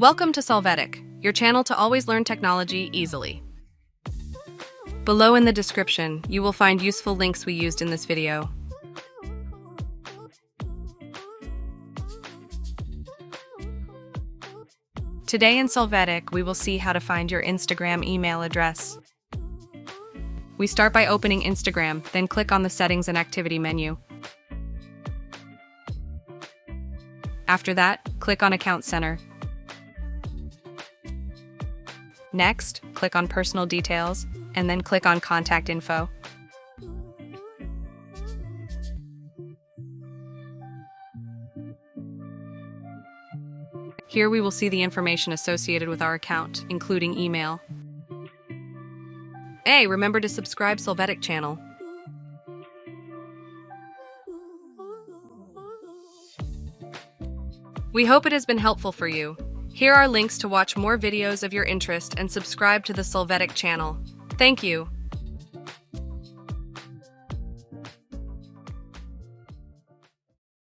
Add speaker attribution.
Speaker 1: Welcome to Solvetic, your channel to always learn technology easily. Below in the description, you will find useful links we used in this video. Today in Solvetic, we will see how to find your Instagram email address. We start by opening Instagram, then click on the Settings and Activity menu. After that, click on Account Center. Next, click on Personal Details, and then click on Contact Info. Here we will see the information associated with our account, including email. Hey, remember to subscribe Solvetic channel. We hope it has been helpful for you. Here are links to watch more videos of your interest and subscribe to the Solvetic channel. Thank you.